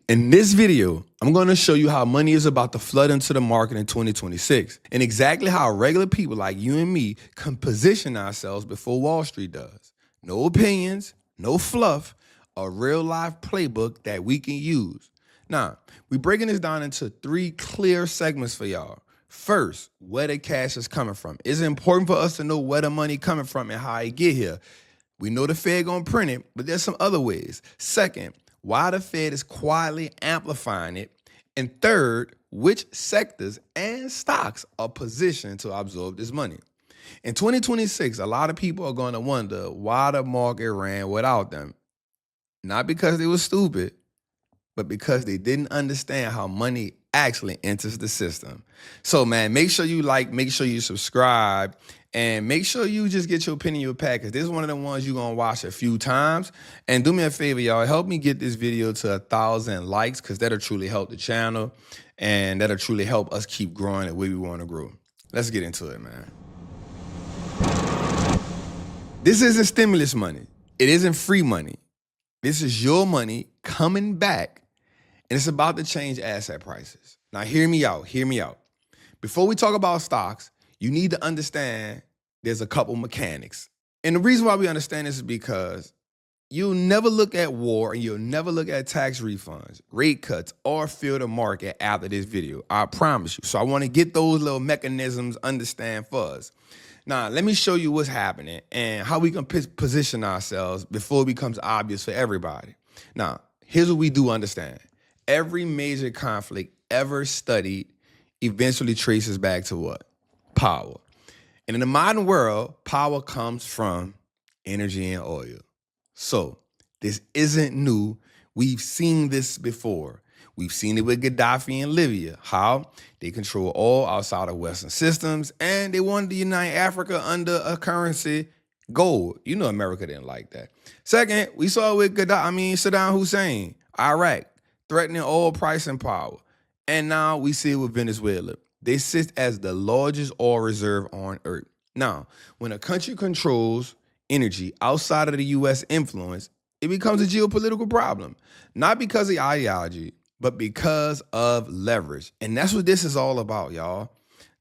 In this video, I'm going to show you how money is about to flood into the market in 2026 and exactly how regular people like you and me can position ourselves before Wall Street does. No opinions, no fluff, a real life playbook that we can use. Now, we're breaking this down into 3 clear segments for y'all. First, where the cash is coming from. It's important for us to know where the money coming from and how it get here. We know the Fed gonna print it, but there's some other ways. Second, why the Fed is quietly amplifying it. And third, which sectors and stocks are positioned to absorb this money. In 2026, a lot of people are going to wonder why the market ran without them. Not because they were stupid, but because they didn't understand how money actually enters the system. So, man, make sure you like, make sure you subscribe, and make sure you just get your opinion in your pack, because this is one of the ones you're going to watch a few times. And do me a favor, y'all, help me get this video to 1,000 likes, because that'll truly help the channel, and that'll truly help us keep growing the way we want to grow. Let's get into it, man. This isn't stimulus money. It isn't free money. This is your money coming back, and it's about to change asset prices. Now, hear me out. Hear me out. Before we talk about stocks, you need to understand there's a couple mechanics. And the reason why we understand this is because you'll never look at war and you'll never look at tax refunds, rate cuts, or feel the market after this video. I promise you. So I want to get those little mechanisms understand for us. Now, let me show you what's happening and how we can position ourselves before it becomes obvious for everybody. Now, here's what we do understand. Every major conflict ever studied eventually traces back to what? Power. And in the modern world, power comes from energy and oil. So this isn't new. We've seen this before. We've seen it with Gaddafi in Libya, how they control all outside of Western systems, and they wanted to unite Africa under a currency, gold. You know America didn't like that. Second, we saw it with Saddam Hussein, Iraq, threatening oil price and power. And now we see it with Venezuela. They sit as the largest oil reserve on earth. Now, when a country controls energy outside of the U.S. influence, it becomes a geopolitical problem. Not because of ideology, but because of leverage. And that's what this is all about, y'all.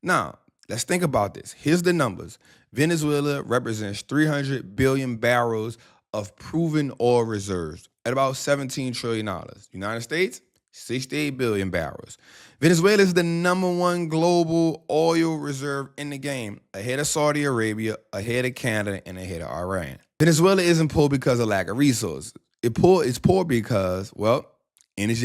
Now, let's think about this. Here's the numbers. Venezuela represents 300 billion barrels of proven oil reserves at about $17 trillion. United States, 68 billion barrels. Venezuela is the #1 global oil reserve in the game, ahead of Saudi Arabia, ahead of Canada, and ahead of Iran. Venezuela isn't poor because of lack of resources. It's poor because, well, energy